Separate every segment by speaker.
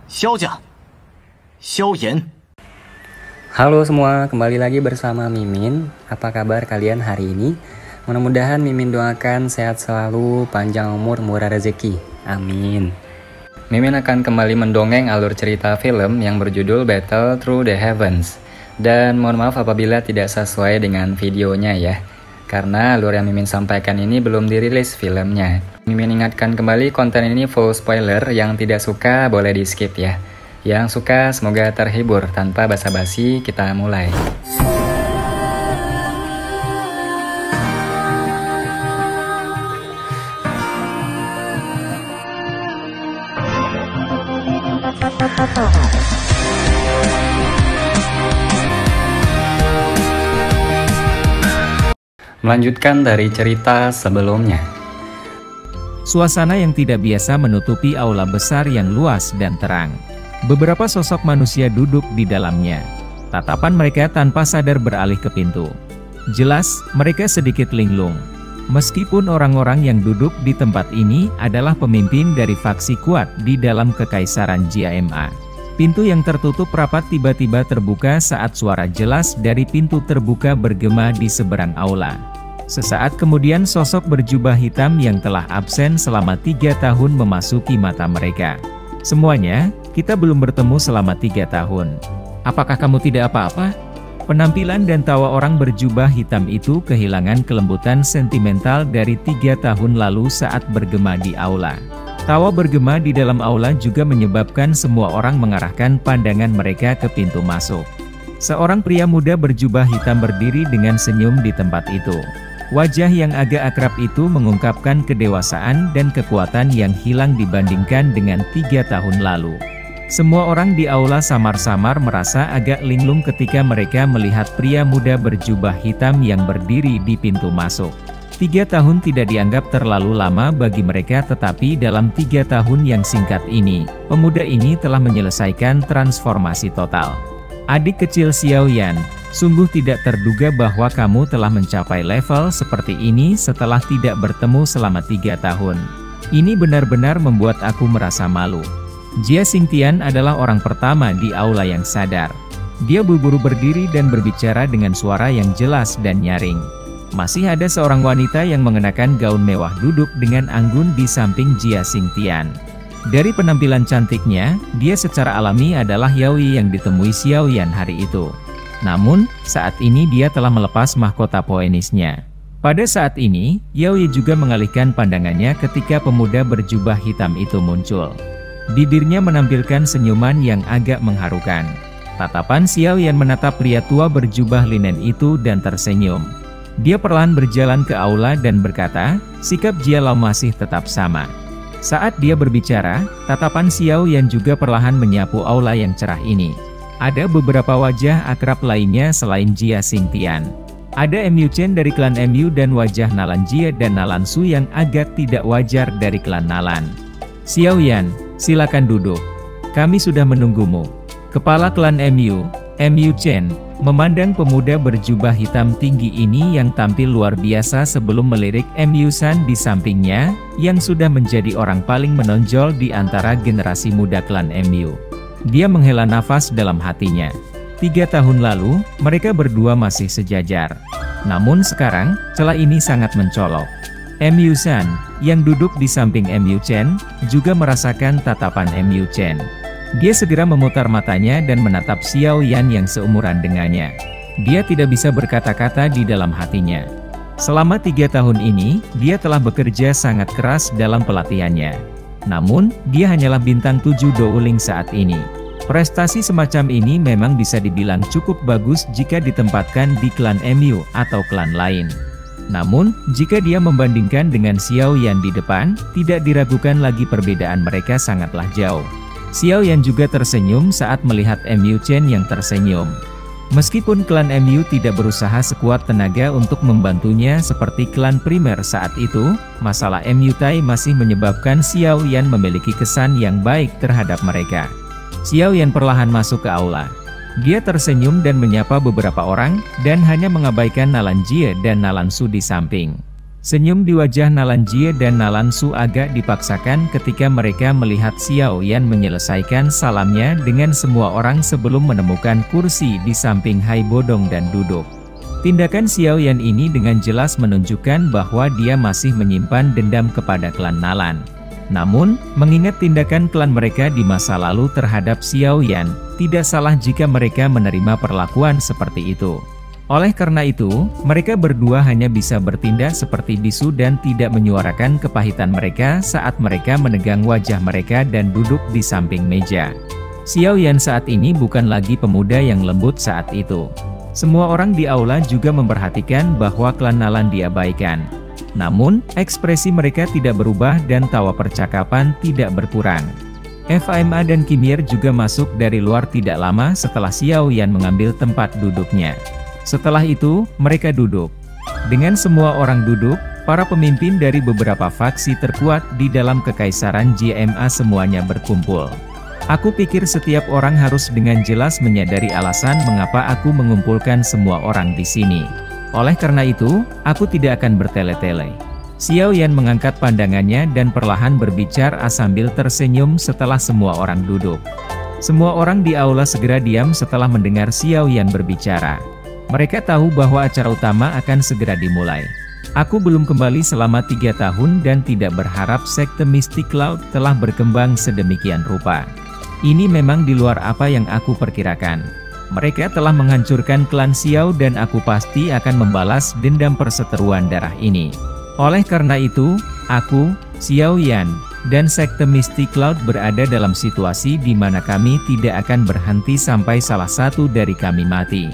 Speaker 1: 萧家，萧炎。
Speaker 2: Halo semua, kembali lagi bersama Mimin. Apa kabar kalian hari ini? Mudah-mudahan Mimin doakan sehat selalu, panjang umur, murah rezeki. Amin. Mimin akan kembali mendongeng alur cerita film yang berjudul Battle Through the Heavens. Dan mohon maaf apabila tidak sesuai dengan videonya ya, karena alur yang Mimin sampaikan ini belum dirilis filmnya. Mimin ingatkan kembali konten ini full spoiler, yang tidak suka boleh di skip ya. Yang suka semoga terhibur. Tanpa basa-basi kita mulai. Melanjutkan dari cerita sebelumnya.
Speaker 3: Suasana yang tidak biasa menutupi aula besar yang luas dan terang. Beberapa sosok manusia duduk di dalamnya. Tatapan mereka tanpa sadar beralih ke pintu. Jelas, mereka sedikit linglung. Meskipun orang-orang yang duduk di tempat ini adalah pemimpin dari faksi kuat di dalam Kekaisaran JMA. Pintu yang tertutup rapat tiba-tiba terbuka saat suara jelas dari pintu terbuka bergema di seberang aula. Sesaat kemudian sosok berjubah hitam yang telah absen selama 3 tahun memasuki mata mereka. Semuanya, kita belum bertemu selama 3 tahun. Apakah kamu tidak apa-apa? Penampilan dan tawa orang berjubah hitam itu kehilangan kelembutan sentimental dari 3 tahun lalu saat bergema di aula. Tawa bergema di dalam aula juga menyebabkan semua orang mengarahkan pandangan mereka ke pintu masuk. Seorang pria muda berjubah hitam berdiri dengan senyum di tempat itu. Wajah yang agak akrab itu mengungkapkan kedewasaan dan kekuatan yang hilang dibandingkan dengan 3 tahun lalu. Semua orang di aula samar-samar merasa agak linglung ketika mereka melihat pria muda berjubah hitam yang berdiri di pintu masuk. 3 tahun tidak dianggap terlalu lama bagi mereka, tetapi dalam 3 tahun yang singkat ini, pemuda ini telah menyelesaikan transformasi total. Adik kecil Xiao Yan, sungguh tidak terduga bahwa kamu telah mencapai level seperti ini setelah tidak bertemu selama 3 tahun. Ini benar-benar membuat aku merasa malu. Jia Xingtian adalah orang pertama di aula yang sadar. Dia buru-buru berdiri dan berbicara dengan suara yang jelas dan nyaring. Masih ada seorang wanita yang mengenakan gaun mewah duduk dengan anggun di samping Jia Xingtian. Dari penampilan cantiknya, dia secara alami adalah Yaoi yang ditemui Xiao Yan hari itu. Namun, saat ini dia telah melepas mahkota poenisnya. Pada saat ini, Yaoi juga mengalihkan pandangannya ketika pemuda berjubah hitam itu muncul. Bibirnya menampilkan senyuman yang agak mengharukan. Tatapan Xiao Yan menatap pria tua berjubah linen itu dan tersenyum. Dia perlahan berjalan ke aula dan berkata, sikap Jia Lao masih tetap sama. Saat dia berbicara, tatapan Xiao Yan juga perlahan menyapu aula yang cerah ini. Ada beberapa wajah akrab lainnya selain Jia Xingtian. Ada Mu Chen dari klan Mu dan wajah Nalan Jia dan Nalan Su yang agak tidak wajar dari klan Nalan. Xiao Yan, silakan duduk. Kami sudah menunggumu. Kepala klan Mu Chen, memandang pemuda berjubah hitam tinggi ini yang tampil luar biasa sebelum melirik Mu San di sampingnya, yang sudah menjadi orang paling menonjol di antara generasi muda klan Mu. Dia menghela nafas dalam hatinya. 3 tahun lalu, mereka berdua masih sejajar. Namun sekarang, celah ini sangat mencolok. Mu San, yang duduk di samping Mu Chen, juga merasakan tatapan Mu Chen. Dia segera memutar matanya dan menatap Xiao Yan yang seumuran dengannya. Dia tidak bisa berkata-kata di dalam hatinya. Selama 3 tahun ini, dia telah bekerja sangat keras dalam pelatihannya. Namun, dia hanyalah bintang 7 Douling saat ini. Prestasi semacam ini memang bisa dibilang cukup bagus jika ditempatkan di klan Mu atau klan lain. Namun, jika dia membandingkan dengan Xiao Yan di depan, tidak diragukan lagi perbedaan mereka sangatlah jauh. Xiao Yan juga tersenyum saat melihat Mu Chen yang tersenyum. Meskipun klan Mu tidak berusaha sekuat tenaga untuk membantunya seperti klan primer saat itu, masalah Mu Tai masih menyebabkan Xiao Yan memiliki kesan yang baik terhadap mereka. Xiao Yan perlahan masuk ke aula. Dia tersenyum dan menyapa beberapa orang, dan hanya mengabaikan Nalan Jie dan Nalan Su di samping. Senyum di wajah Nalan Jie dan Nalan Su agak dipaksakan ketika mereka melihat Xiao Yan menyelesaikan salamnya dengan semua orang sebelum menemukan kursi di samping Hai Bodong dan duduk. Tindakan Xiao Yan ini dengan jelas menunjukkan bahwa dia masih menyimpan dendam kepada klan Nalan. Namun, mengingat tindakan klan mereka di masa lalu terhadap Xiao Yan, tidak salah jika mereka menerima perlakuan seperti itu. Oleh karena itu, mereka berdua hanya bisa bertindak seperti bisu dan tidak menyuarakan kepahitan mereka saat mereka menegang wajah mereka dan duduk di samping meja. Xiao Yan saat ini bukan lagi pemuda yang lembut saat itu. Semua orang di aula juga memperhatikan bahwa klan Nalan diabaikan. Namun, ekspresi mereka tidak berubah dan tawa percakapan tidak berkurang. FMA dan Kimir juga masuk dari luar tidak lama setelah Xiao Yan mengambil tempat duduknya. Setelah itu, mereka duduk. Dengan semua orang duduk, para pemimpin dari beberapa faksi terkuat di dalam Kekaisaran JMA semuanya berkumpul. Aku pikir setiap orang harus dengan jelas menyadari alasan mengapa aku mengumpulkan semua orang di sini. Oleh karena itu, aku tidak akan bertele-tele. Xiao Yan mengangkat pandangannya dan perlahan berbicara sambil tersenyum setelah semua orang duduk. Semua orang di aula segera diam setelah mendengar Xiao Yan berbicara. Mereka tahu bahwa acara utama akan segera dimulai. Aku belum kembali selama 3 tahun dan tidak berharap sekte Mystic Cloud telah berkembang sedemikian rupa. Ini memang di luar apa yang aku perkirakan. Mereka telah menghancurkan klan Xiao dan aku pasti akan membalas dendam perseteruan darah ini. Oleh karena itu, aku, Xiao Yan, dan sekte Mystic Cloud berada dalam situasi di mana kami tidak akan berhenti sampai salah satu dari kami mati.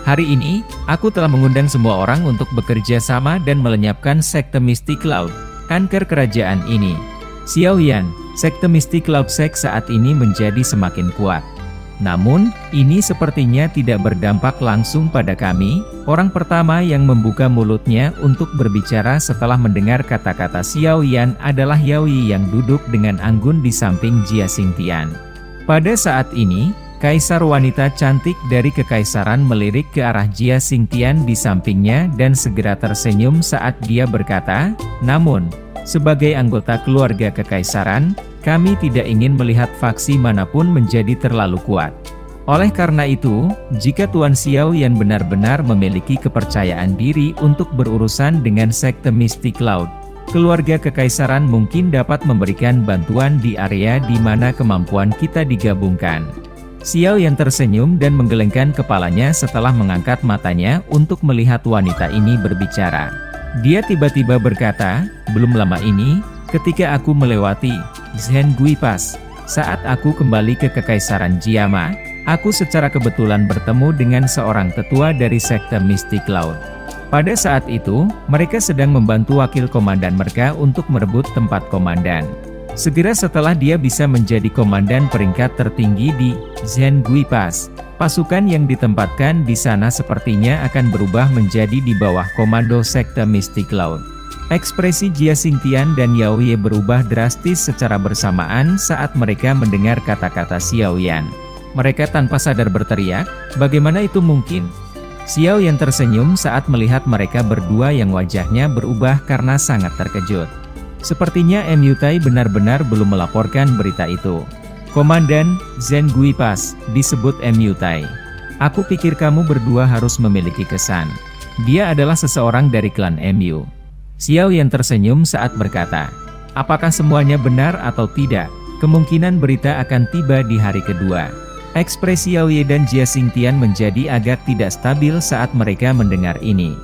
Speaker 3: Hari ini, aku telah mengundang semua orang untuk bekerja sama dan melenyapkan sekte Mystic Cloud, kanker kerajaan ini. Xiao Yan, sekte Mystic Cloud Sect saat ini menjadi semakin kuat. Namun, ini sepertinya tidak berdampak langsung pada kami. Orang pertama yang membuka mulutnya untuk berbicara setelah mendengar kata-kata Xiao Yan adalah Yao Yi yang duduk dengan anggun di samping Jia Xingtian. Pada saat ini, Kaisar wanita cantik dari Kekaisaran melirik ke arah Jia Xingtian di sampingnya dan segera tersenyum saat dia berkata, "Namun, sebagai anggota keluarga Kekaisaran, kami tidak ingin melihat faksi manapun menjadi terlalu kuat. Oleh karena itu, jika Tuan Xiao Yan benar-benar memiliki kepercayaan diri untuk berurusan dengan sekte Mystic Cloud, keluarga Kekaisaran mungkin dapat memberikan bantuan di area di mana kemampuan kita digabungkan." Xiao Yan tersenyum dan menggelengkan kepalanya setelah mengangkat matanya untuk melihat wanita ini berbicara. Dia tiba-tiba berkata, "Belum lama ini, ketika aku melewati Zhengui Pass, saat aku kembali ke Kekaisaran Jiama, aku secara kebetulan bertemu dengan seorang tetua dari sekte Mystic Cloud. Pada saat itu, mereka sedang membantu wakil komandan mereka untuk merebut tempat komandan. Segera setelah dia bisa menjadi komandan peringkat tertinggi di Zhengui Pass, pasukan yang ditempatkan di sana sepertinya akan berubah menjadi di bawah komando sekte Mystic Cloud." Ekspresi Jia Xingtian dan Yao Ye berubah drastis secara bersamaan saat mereka mendengar kata-kata Xiao Yan. Mereka tanpa sadar berteriak, "Bagaimana itu mungkin?" Xiao Yan tersenyum saat melihat mereka berdua yang wajahnya berubah karena sangat terkejut. Sepertinya MU Tai benar-benar belum melaporkan berita itu. "Komandan Zhengui Pass disebut MU Tai. Aku pikir kamu berdua harus memiliki kesan. Dia adalah seseorang dari klan MU." Xiao Yan tersenyum saat berkata, "Apakah semuanya benar atau tidak? Kemungkinan berita akan tiba di hari kedua." Ekspresi Yao Ye dan Jia Xingtian menjadi agak tidak stabil saat mereka mendengar ini.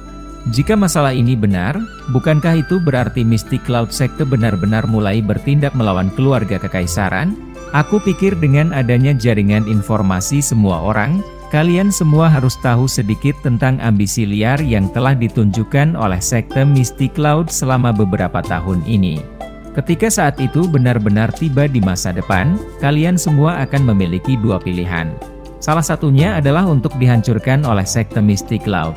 Speaker 3: Jika masalah ini benar, bukankah itu berarti Mystic Cloud Sekte benar-benar mulai bertindak melawan keluarga Kekaisaran? Aku pikir dengan adanya jaringan informasi semua orang, kalian semua harus tahu sedikit tentang ambisi liar yang telah ditunjukkan oleh sekte Mystic Cloud selama beberapa tahun ini. Ketika saat itu benar-benar tiba di masa depan, kalian semua akan memiliki 2 pilihan. Salah satunya adalah untuk dihancurkan oleh sekte Mystic Cloud.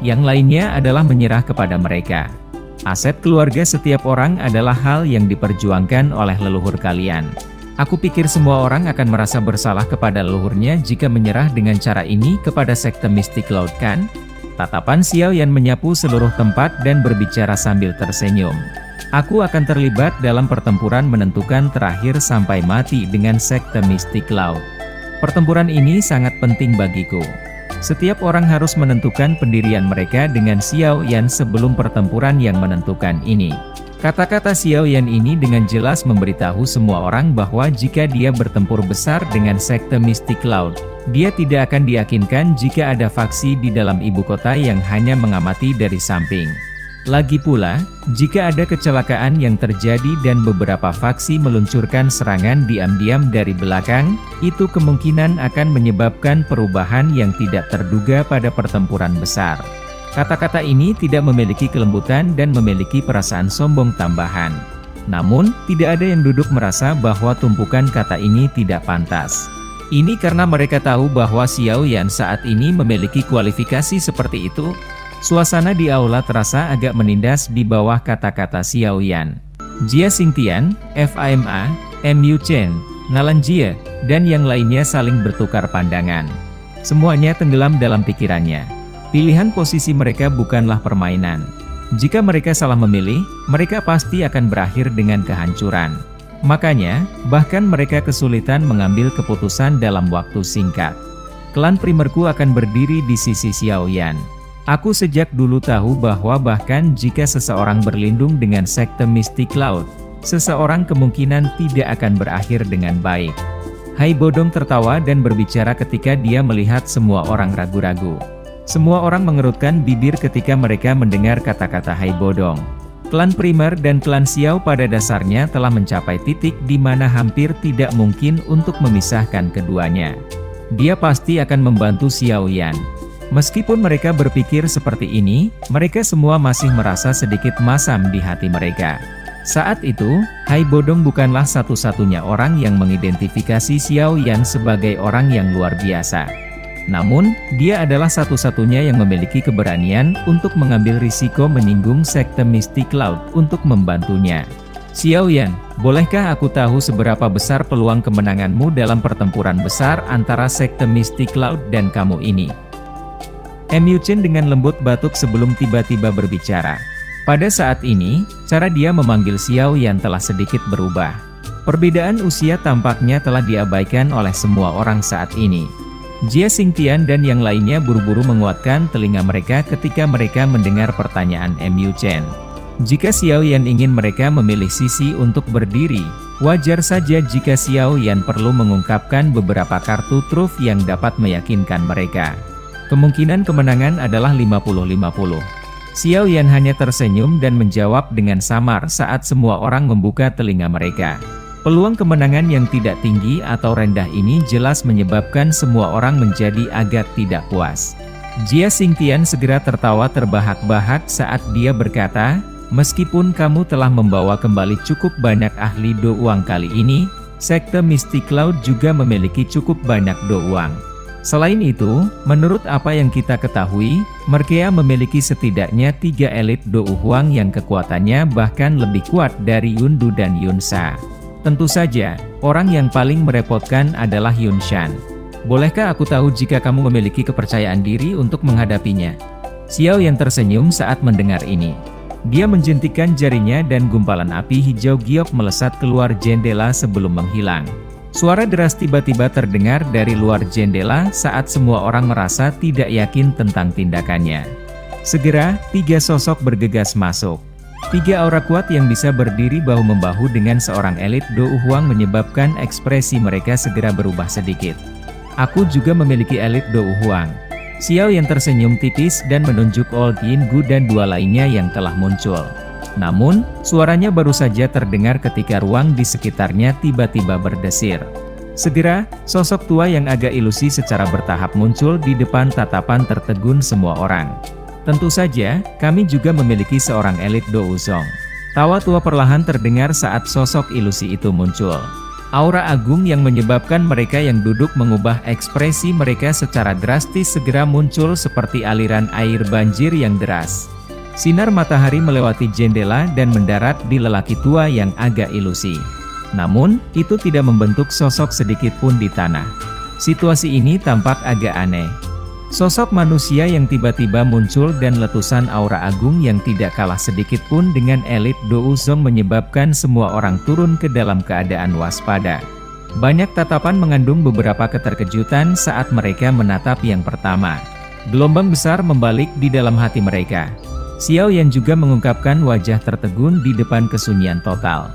Speaker 3: Yang lainnya adalah menyerah kepada mereka. Aset keluarga setiap orang adalah hal yang diperjuangkan oleh leluhur kalian. Aku pikir semua orang akan merasa bersalah kepada leluhurnya jika menyerah dengan cara ini kepada sekte Mystic Cloud, kan? Tatapan Xiao Yan menyapu seluruh tempat dan berbicara sambil tersenyum. Aku akan terlibat dalam pertempuran menentukan terakhir sampai mati dengan sekte mistik laut. Pertempuran ini sangat penting bagiku. Setiap orang harus menentukan pendirian mereka dengan Xiao Yan sebelum pertempuran yang menentukan ini. Kata-kata Xiao Yan ini dengan jelas memberitahu semua orang bahwa jika dia bertempur besar dengan sekte mistik laut, dia tidak akan diyakinkan jika ada faksi di dalam ibu kota yang hanya mengamati dari samping. Lagi pula, jika ada kecelakaan yang terjadi dan beberapa faksi meluncurkan serangan diam-diam dari belakang, itu kemungkinan akan menyebabkan perubahan yang tidak terduga pada pertempuran besar. Kata-kata ini tidak memiliki kelembutan dan memiliki perasaan sombong tambahan. Namun, tidak ada yang duduk merasa bahwa tumpukan kata ini tidak pantas. Ini karena mereka tahu bahwa Xiao Yan saat ini memiliki kualifikasi seperti itu. Suasana di aula terasa agak menindas di bawah kata-kata Xiao Yan. Jia Xingtian, FAMA, MU Chen, Ngalan Jie, dan yang lainnya saling bertukar pandangan. Semuanya tenggelam dalam pikirannya. Pilihan posisi mereka bukanlah permainan. Jika mereka salah memilih, mereka pasti akan berakhir dengan kehancuran. Makanya, bahkan mereka kesulitan mengambil keputusan dalam waktu singkat. Klan primerku akan berdiri di sisi Xiao Yan. Aku sejak dulu tahu bahwa bahkan jika seseorang berlindung dengan sekte mistik laut, seseorang kemungkinan tidak akan berakhir dengan baik. Hai Bodong tertawa dan berbicara ketika dia melihat semua orang ragu-ragu. Semua orang mengerutkan bibir ketika mereka mendengar kata-kata Hai Bodong. Klan primer dan klan Xiao pada dasarnya telah mencapai titik di mana hampir tidak mungkin untuk memisahkan keduanya. Dia pasti akan membantu Xiao Yan. Meskipun mereka berpikir seperti ini, mereka semua masih merasa sedikit masam di hati mereka. Saat itu, Hai Bodong bukanlah satu-satunya orang yang mengidentifikasi Xiao Yan sebagai orang yang luar biasa. Namun, dia adalah satu-satunya yang memiliki keberanian untuk mengambil risiko menyinggung sekte mistik laut untuk membantunya. Xiao Yan, bolehkah aku tahu seberapa besar peluang kemenanganmu dalam pertempuran besar antara sekte mistik laut dan kamu ini? MU Chen dengan lembut batuk sebelum tiba-tiba berbicara. Pada saat ini, cara dia memanggil Xiao Yan telah sedikit berubah. Perbedaan usia tampaknya telah diabaikan oleh semua orang saat ini. Jia Xingtian dan yang lainnya buru-buru menguatkan telinga mereka ketika mereka mendengar pertanyaan MU Chen. Jika Xiao Yan ingin mereka memilih sisi untuk berdiri, wajar saja jika Xiao Yan perlu mengungkapkan beberapa kartu truf yang dapat meyakinkan mereka. Kemungkinan kemenangan adalah 50-50. Xiao Yan hanya tersenyum dan menjawab dengan samar saat semua orang membuka telinga mereka. Peluang kemenangan yang tidak tinggi atau rendah ini jelas menyebabkan semua orang menjadi agak tidak puas. Jia Xingtian segera tertawa terbahak-bahak saat dia berkata, meskipun kamu telah membawa kembali cukup banyak ahli do uang kali ini, sekte mistik laut juga memiliki cukup banyak do uang. Selain itu, menurut apa yang kita ketahui, mereka memiliki setidaknya 3 elit do uang yang kekuatannya bahkan lebih kuat dari Yundu dan Yunsa. Tentu saja, orang yang paling merepotkan adalah Yunshan. Bolehkah aku tahu jika kamu memiliki kepercayaan diri untuk menghadapinya? Xiao Yan tersenyum saat mendengar ini. Dia menjentikkan jarinya dan gumpalan api hijau giok melesat keluar jendela sebelum menghilang. Suara deras tiba-tiba terdengar dari luar jendela saat semua orang merasa tidak yakin tentang tindakannya. Segera, 3 sosok bergegas masuk. 3 aura kuat yang bisa berdiri bahu-membahu dengan seorang elit do uang menyebabkan ekspresi mereka segera berubah sedikit. Aku juga memiliki elit do uang. Xiao yang tersenyum tipis dan menunjuk Old Yin Gu dan 2 lainnya yang telah muncul. Namun, suaranya baru saja terdengar ketika ruang di sekitarnya tiba-tiba berdesir. Segera, sosok tua yang agak ilusi secara bertahap muncul di depan tatapan tertegun semua orang. Tentu saja, kami juga memiliki seorang elit do uzong. Tawa tua perlahan terdengar saat sosok ilusi itu muncul. Aura agung yang menyebabkan mereka yang duduk mengubah ekspresi mereka secara drastis segera muncul seperti aliran air banjir yang deras. Sinar matahari melewati jendela dan mendarat di lelaki tua yang agak ilusi. Namun, itu tidak membentuk sosok sedikit pun di tanah. Situasi ini tampak agak aneh. Sosok manusia yang tiba-tiba muncul dan letusan aura agung yang tidak kalah sedikit pun dengan elit Douzong menyebabkan semua orang turun ke dalam keadaan waspada. Banyak tatapan mengandung beberapa keterkejutan saat mereka menatap yang pertama. Gelombang besar membalik di dalam hati mereka. Xiao Yan juga mengungkapkan wajah tertegun di depan kesunyian total.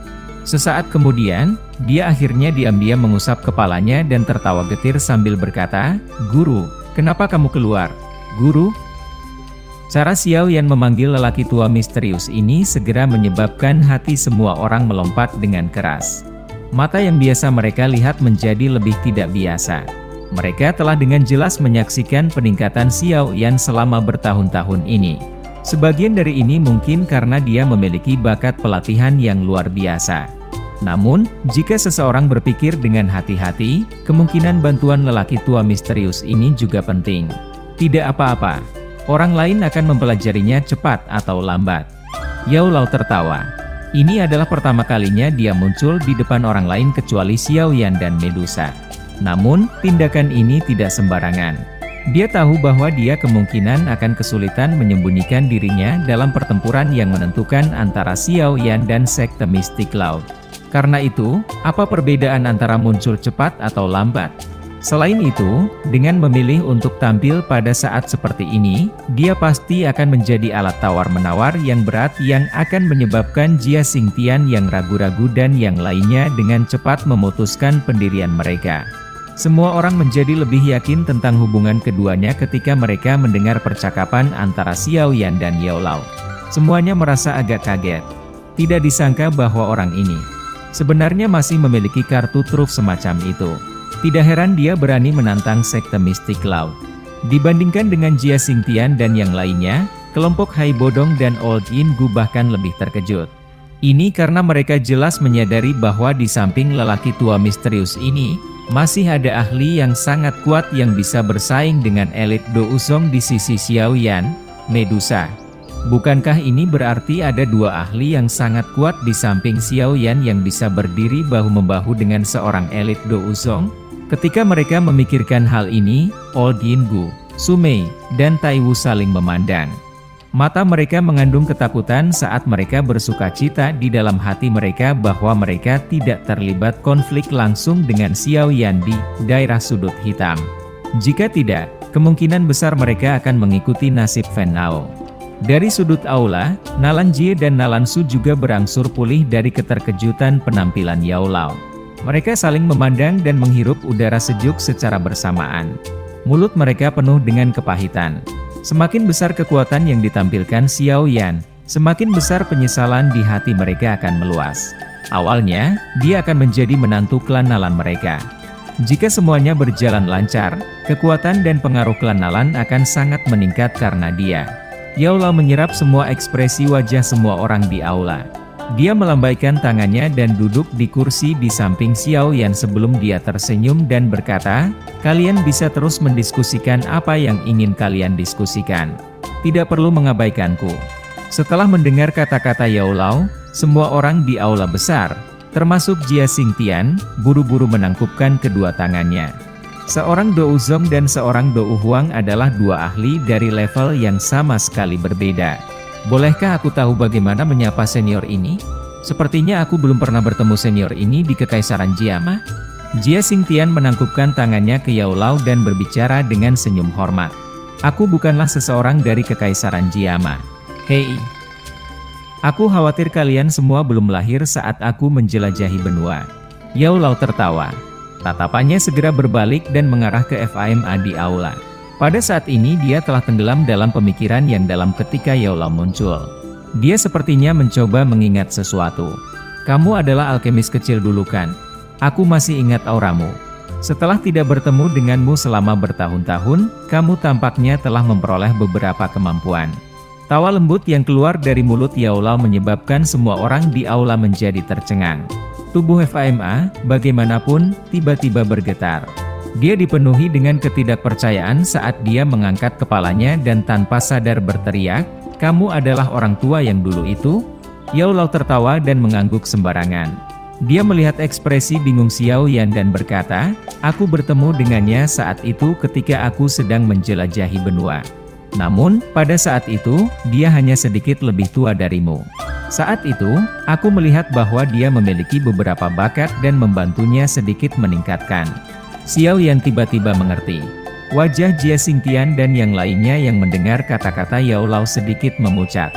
Speaker 3: Sesaat kemudian, dia akhirnya diam-diam mengusap kepalanya dan tertawa getir sambil berkata, "Guru, kenapa kamu keluar, Guru?" Cara Xiao Yan memanggil lelaki tua misterius ini segera menyebabkan hati semua orang melompat dengan keras. Mata yang biasa mereka lihat menjadi lebih tidak biasa. Mereka telah dengan jelas menyaksikan peningkatan Xiao Yan selama bertahun-tahun ini. Sebagian dari ini mungkin karena dia memiliki bakat pelatihan yang luar biasa. Namun, jika seseorang berpikir dengan hati-hati, kemungkinan bantuan lelaki tua misterius ini juga penting. Tidak apa-apa, orang lain akan mempelajarinya cepat atau lambat. Yao Lao tertawa. Ini adalah pertama kalinya dia muncul di depan orang lain kecuali Xiao Yan dan Medusa. Namun, tindakan ini tidak sembarangan. Dia tahu bahwa dia kemungkinan akan kesulitan menyembunyikan dirinya dalam pertempuran yang menentukan antara Xiao Yan dan Sekte Mistik Laut. Karena itu, apa perbedaan antara muncul cepat atau lambat? Selain itu, dengan memilih untuk tampil pada saat seperti ini, dia pasti akan menjadi alat tawar-menawar yang berat yang akan menyebabkan Jia Xingtian yang ragu-ragu dan yang lainnya dengan cepat memutuskan pendirian mereka. Semua orang menjadi lebih yakin tentang hubungan keduanya ketika mereka mendengar percakapan antara Xiao Yan dan Yao Lao. Semuanya merasa agak kaget. Tidak disangka bahwa orang ini sebenarnya masih memiliki kartu truf semacam itu. Tidak heran dia berani menantang Sekte Mistik Laut. Dibandingkan dengan Jia Xingtian dan yang lainnya, kelompok Hai Bodong dan Old Yin Gu bahkan lebih terkejut. Ini karena mereka jelas menyadari bahwa di samping lelaki tua misterius ini, masih ada ahli yang sangat kuat yang bisa bersaing dengan elit Douzong di sisi Xiao Yan, Medusa. Bukankah ini berarti ada dua ahli yang sangat kuat di samping Xiao Yan yang bisa berdiri bahu-membahu dengan seorang elit Douzong? Ketika mereka memikirkan hal ini, Old Yin Gu, Su Mei, dan Tai Wu saling memandang. Mata mereka mengandung ketakutan saat mereka bersukacita di dalam hati mereka bahwa mereka tidak terlibat konflik langsung dengan Xiao Yan di daerah sudut hitam. Jika tidak, kemungkinan besar mereka akan mengikuti nasib Fen Nao. Dari sudut aula, Nalan Jie dan Nalan Su juga berangsur pulih dari keterkejutan penampilan Yao Lao. Mereka saling memandang dan menghirup udara sejuk secara bersamaan. Mulut mereka penuh dengan kepahitan. Semakin besar kekuatan yang ditampilkan Xiao Yan, semakin besar penyesalan di hati mereka akan meluas. Awalnya, dia akan menjadi menantu klan Nalan mereka. Jika semuanya berjalan lancar, kekuatan dan pengaruh klan Nalan akan sangat meningkat karena dia. Yao Lao menyerap semua ekspresi wajah semua orang di aula. Dia melambaikan tangannya dan duduk di kursi di samping Xiao Yan sebelum dia tersenyum dan berkata, "Kalian bisa terus mendiskusikan apa yang ingin kalian diskusikan. Tidak perlu mengabaikanku." Setelah mendengar kata-kata Yao Lao, semua orang di aula besar, termasuk Jia Xingtian, buru-buru menangkupkan kedua tangannya. Seorang Douzong dan seorang Dou Huang adalah dua ahli dari level yang sama sekali berbeda. Bolehkah aku tahu bagaimana menyapa senior ini? Sepertinya aku belum pernah bertemu senior ini di Kekaisaran Jiama. Jia Xingtian menangkupkan tangannya ke Yao Lao dan berbicara dengan senyum hormat. Aku bukanlah seseorang dari Kekaisaran Jiama. Hei, aku khawatir kalian semua belum lahir saat aku menjelajahi benua. Yao Lao tertawa. Tatapannya segera berbalik dan mengarah ke FAMA di aula. Pada saat ini dia telah tenggelam dalam pemikiran yang dalam ketika Yao Lao muncul. Dia sepertinya mencoba mengingat sesuatu. Kamu adalah alkemis kecil dulu kan? Aku masih ingat auramu. Setelah tidak bertemu denganmu selama bertahun-tahun, kamu tampaknya telah memperoleh beberapa kemampuan. Tawa lembut yang keluar dari mulut Yao Lao menyebabkan semua orang di aula menjadi tercengang. Tubuh FAMA, bagaimanapun, tiba-tiba bergetar. Dia dipenuhi dengan ketidakpercayaan saat dia mengangkat kepalanya dan tanpa sadar berteriak, "Kamu adalah orang tua yang dulu itu?" Yao Lao tertawa dan mengangguk sembarangan. Dia melihat ekspresi bingung Xiao Yan dan berkata, "Aku bertemu dengannya saat itu ketika aku sedang menjelajahi benua. Namun, pada saat itu, dia hanya sedikit lebih tua darimu. Saat itu, aku melihat bahwa dia memiliki beberapa bakat dan membantunya sedikit meningkatkan." Xiao Yan tiba-tiba mengerti. Wajah Jia Xingtian dan yang lainnya yang mendengar kata-kata Yao Lao sedikit memucat.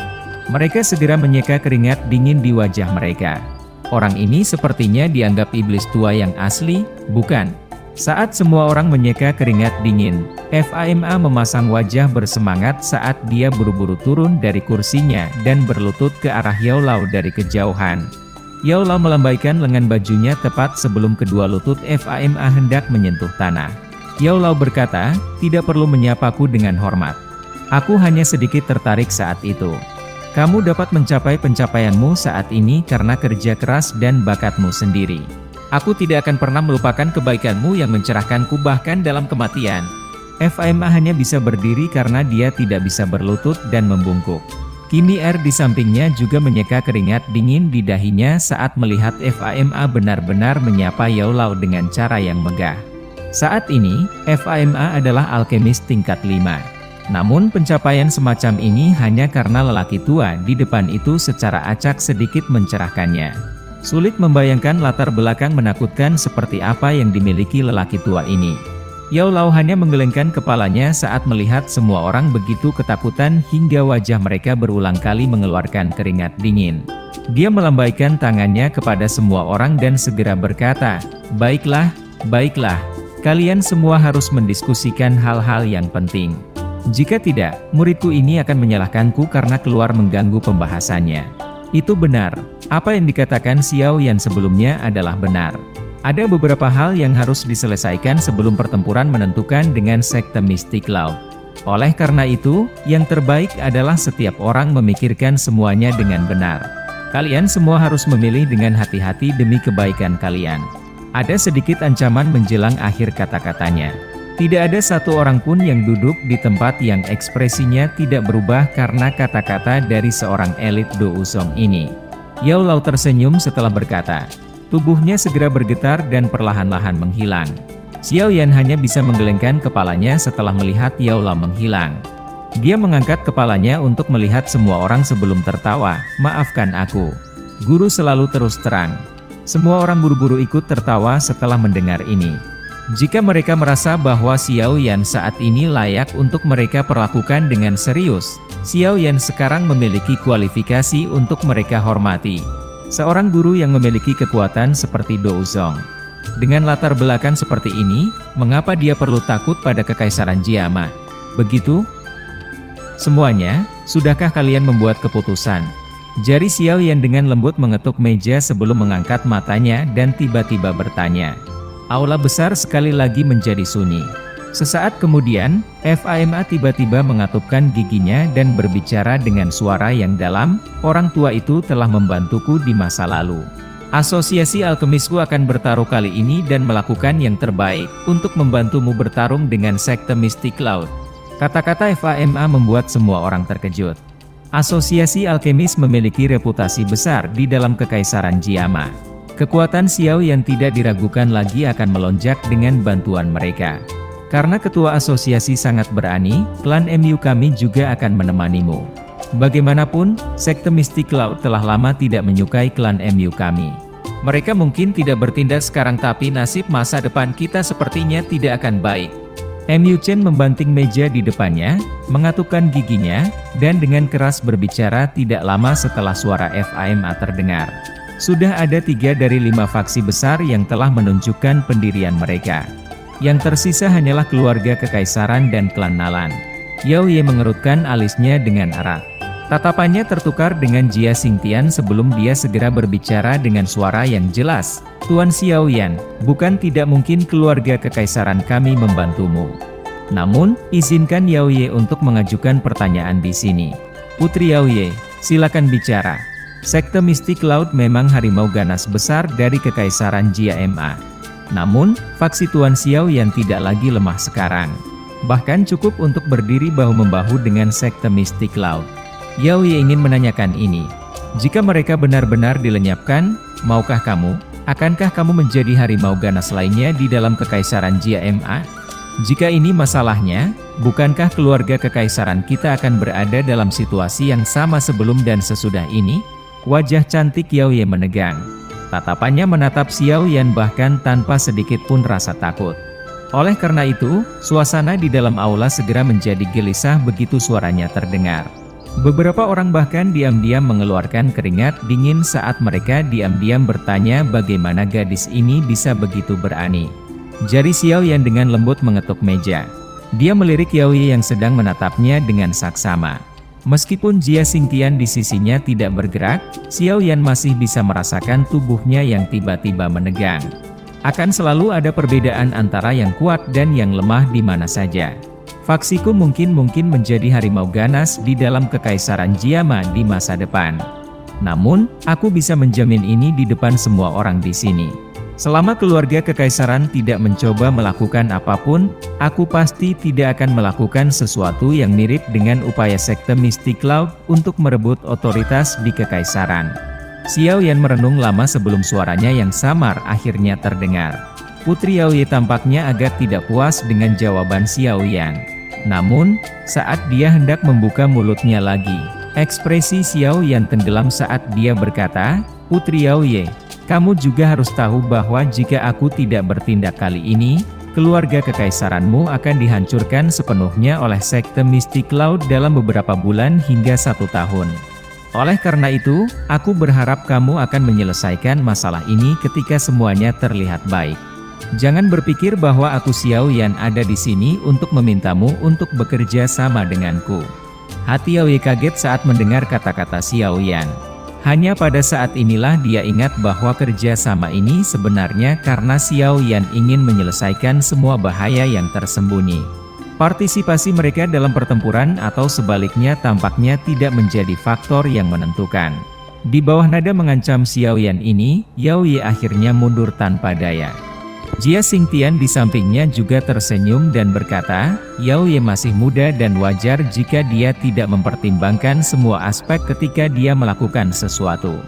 Speaker 3: Mereka segera menyeka keringat dingin di wajah mereka. Orang ini sepertinya dianggap iblis tua yang asli, bukan? Saat semua orang menyeka keringat dingin, FAMA memasang wajah bersemangat saat dia buru-buru turun dari kursinya dan berlutut ke arah Yao Lao dari kejauhan. Yao Lao melambaikan lengan bajunya tepat sebelum kedua lutut FAMA hendak menyentuh tanah. Yao Lao berkata, "Tidak perlu menyapaku dengan hormat. Aku hanya sedikit tertarik saat itu. Kamu dapat mencapai pencapaianmu saat ini karena kerja keras dan bakatmu sendiri. Aku tidak akan pernah melupakan kebaikanmu yang mencerahkanku bahkan dalam kematian." FAMA hanya bisa berdiri karena dia tidak bisa berlutut dan membungkuk. Kimi R di sampingnya juga menyeka keringat dingin di dahinya saat melihat FAMA benar-benar menyapa Yao Lao dengan cara yang megah. Saat ini, FAMA adalah alkemis tingkat 5. Namun pencapaian semacam ini hanya karena lelaki tua di depan itu secara acak sedikit mencerahkannya. Sulit membayangkan latar belakang menakutkan seperti apa yang dimiliki lelaki tua ini. Yao Lao hanya menggelengkan kepalanya saat melihat semua orang begitu ketakutan hingga wajah mereka berulang kali mengeluarkan keringat dingin. Dia melambaikan tangannya kepada semua orang dan segera berkata, "Baiklah, baiklah, kalian semua harus mendiskusikan hal-hal yang penting. Jika tidak, muridku ini akan menyalahkanku karena keluar mengganggu pembahasannya." Itu benar. Apa yang dikatakan Xiao Yan sebelumnya adalah benar. Ada beberapa hal yang harus diselesaikan sebelum pertempuran menentukan dengan sekte Mystic Cloud. Oleh karena itu, yang terbaik adalah setiap orang memikirkan semuanya dengan benar. Kalian semua harus memilih dengan hati-hati demi kebaikan kalian. Ada sedikit ancaman menjelang akhir kata-katanya. Tidak ada satu orang pun yang duduk di tempat yang ekspresinya tidak berubah karena kata-kata dari seorang elit Do Usong ini. Yao Lao tersenyum setelah berkata. Tubuhnya segera bergetar dan perlahan-lahan menghilang. Xiao Yan hanya bisa menggelengkan kepalanya setelah melihat Yao Lao menghilang. Dia mengangkat kepalanya untuk melihat semua orang sebelum tertawa. "Maafkan aku. Guru selalu terus terang." Semua orang buru-buru ikut tertawa setelah mendengar ini. Jika mereka merasa bahwa Xiao Yan saat ini layak untuk mereka perlakukan dengan serius, Xiao Yan sekarang memiliki kualifikasi untuk mereka hormati. Seorang guru yang memiliki kekuatan seperti Do Uzong. Dengan latar belakang seperti ini, mengapa dia perlu takut pada kekaisaran Jiama? Begitu? Semuanya, sudahkah kalian membuat keputusan? Jari Xiao Yan dengan lembut mengetuk meja sebelum mengangkat matanya dan tiba-tiba bertanya. Aula besar sekali lagi menjadi sunyi. Sesaat kemudian, FAMA tiba-tiba mengatupkan giginya dan berbicara dengan suara yang dalam, "Orang tua itu telah membantuku di masa lalu. Asosiasi alkemisku akan bertaruh kali ini dan melakukan yang terbaik untuk membantumu bertarung dengan sekte Mystic Cloud." Kata-kata FAMA membuat semua orang terkejut. Asosiasi alkemis memiliki reputasi besar di dalam kekaisaran Jiama. Kekuatan Xiao yang tidak diragukan lagi akan melonjak dengan bantuan mereka. Karena ketua asosiasi sangat berani, klan MU kami juga akan menemanimu. Bagaimanapun, sekte Mystic Cloud telah lama tidak menyukai klan MU kami. Mereka mungkin tidak bertindak sekarang tapi nasib masa depan kita sepertinya tidak akan baik. MU Chen membanting meja di depannya, mengatupkan giginya, dan dengan keras berbicara tidak lama setelah suara FAMA terdengar. Sudah ada 3 dari 5 faksi besar yang telah menunjukkan pendirian mereka. Yang tersisa hanyalah keluarga kekaisaran dan klan Nalan. Yao Ye mengerutkan alisnya dengan erat. Tatapannya tertukar dengan Jia Xingtian sebelum dia segera berbicara dengan suara yang jelas. "Tuan Xiao Yan, bukan tidak mungkin keluarga kekaisaran kami membantumu. Namun, izinkan Yao Ye untuk mengajukan pertanyaan di sini." "Putri Yao Ye, silakan bicara." Sekte Mystic Cloud memang harimau ganas besar dari kekaisaran Jiama. Namun, faksi Tuan Xiao yang tidak lagi lemah sekarang. Bahkan cukup untuk berdiri bahu-membahu dengan sekte Mystic Cloud. Yao Ye ingin menanyakan ini. Jika mereka benar-benar dilenyapkan, maukah kamu? Akankah kamu menjadi harimau ganas lainnya di dalam Kekaisaran Jia Ma? Jika ini masalahnya, bukankah keluarga kekaisaran kita akan berada dalam situasi yang sama sebelum dan sesudah ini? Wajah cantik Yao Ye menegang. Tatapannya menatap Xiao Yan bahkan tanpa sedikit pun rasa takut. Oleh karena itu, suasana di dalam aula segera menjadi gelisah begitu suaranya terdengar. Beberapa orang bahkan diam-diam mengeluarkan keringat dingin saat mereka diam-diam bertanya bagaimana gadis ini bisa begitu berani. Jari Xiao Yan dengan lembut mengetuk meja. Dia melirik Yao Ye yang sedang menatapnya dengan saksama. Meskipun Jia Xingtian di sisinya tidak bergerak, Xiao Yan masih bisa merasakan tubuhnya yang tiba-tiba menegang. Akan selalu ada perbedaan antara yang kuat dan yang lemah di mana saja. Faksiku mungkin menjadi harimau ganas di dalam Kekaisaran Jiama di masa depan. Namun, aku bisa menjamin ini di depan semua orang di sini. Selama keluarga kekaisaran tidak mencoba melakukan apapun, aku pasti tidak akan melakukan sesuatu yang mirip dengan upaya sekte Mystic Cloud untuk merebut otoritas di kekaisaran. Xiao Yan merenung lama sebelum suaranya yang samar akhirnya terdengar. Putri Yao Ye tampaknya agak tidak puas dengan jawaban Xiao Yan. Namun, saat dia hendak membuka mulutnya lagi, ekspresi Xiao Yan tenggelam saat dia berkata, "Putri Yao Ye, kamu juga harus tahu bahwa jika aku tidak bertindak kali ini, keluarga kekaisaranmu akan dihancurkan sepenuhnya oleh sekte Mystic Cloud dalam beberapa bulan hingga 1 tahun. Oleh karena itu, aku berharap kamu akan menyelesaikan masalah ini ketika semuanya terlihat baik. Jangan berpikir bahwa aku Xiao Yan ada di sini untuk memintamu untuk bekerja sama denganku." Hati Yao Ye kaget saat mendengar kata-kata Xiao Yan. Hanya pada saat inilah dia ingat bahwa kerja sama ini sebenarnya karena Xiao Yan ingin menyelesaikan semua bahaya yang tersembunyi. Partisipasi mereka dalam pertempuran atau sebaliknya tampaknya tidak menjadi faktor yang menentukan. Di bawah nada mengancam Xiao Yan ini, Yao Ye akhirnya mundur tanpa daya. Jia Xingtian di sampingnya juga tersenyum dan berkata, Yao Ye masih muda dan wajar jika dia tidak mempertimbangkan semua aspek ketika dia melakukan sesuatu.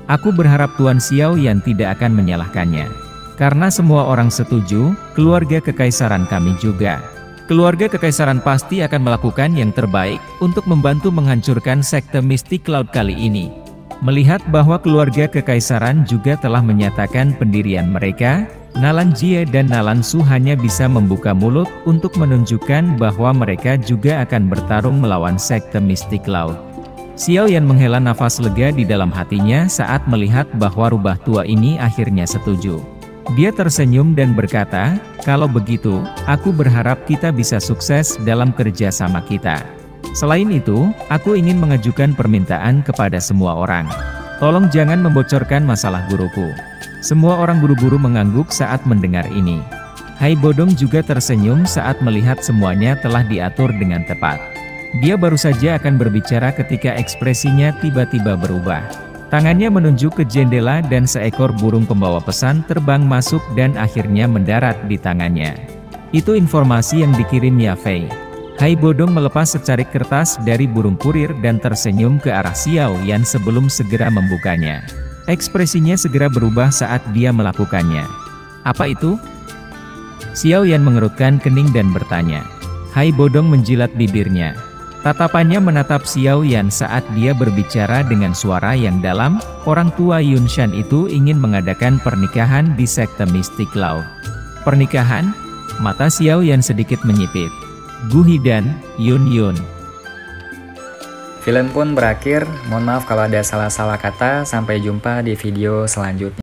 Speaker 3: Aku berharap Tuan Xiao Yan tidak akan menyalahkannya. Karena semua orang setuju, keluarga kekaisaran kami juga. Keluarga kekaisaran pasti akan melakukan yang terbaik untuk membantu menghancurkan sekte Mystic Cloud kali ini. Melihat bahwa keluarga kekaisaran juga telah menyatakan pendirian mereka, Nalan Jie dan Nalan Su hanya bisa membuka mulut untuk menunjukkan bahwa mereka juga akan bertarung melawan sekte Mystic Cloud. Xiao Yan menghela nafas lega di dalam hatinya saat melihat bahwa rubah tua ini akhirnya setuju. Dia tersenyum dan berkata, "Kalau begitu, aku berharap kita bisa sukses dalam kerja sama kita. Selain itu, aku ingin mengajukan permintaan kepada semua orang. Tolong jangan membocorkan masalah guruku." Semua orang buru-buru mengangguk saat mendengar ini. Hai Bodong juga tersenyum saat melihat semuanya telah diatur dengan tepat. Dia baru saja akan berbicara ketika ekspresinya tiba-tiba berubah. Tangannya menunjuk ke jendela dan seekor burung pembawa pesan terbang masuk dan akhirnya mendarat di tangannya. Itu informasi yang dikirim Ya Fei. Hai Bodong melepas secarik kertas dari burung kurir dan tersenyum ke arah Xiao Yan sebelum segera membukanya. Ekspresinya segera berubah saat dia melakukannya. Apa itu? Xiao Yan mengerutkan kening dan bertanya. Hai Bodong menjilat bibirnya. Tatapannya menatap Xiao Yan saat dia berbicara dengan suara yang dalam. Orang tua Yun Shan itu ingin mengadakan pernikahan di sekte Mystic Cloud. Pernikahan? Mata Xiao Yan sedikit menyipit. Gu Hidan, Yun.
Speaker 2: Film pun berakhir, mohon maaf kalau ada salah-salah kata, sampai jumpa di video selanjutnya.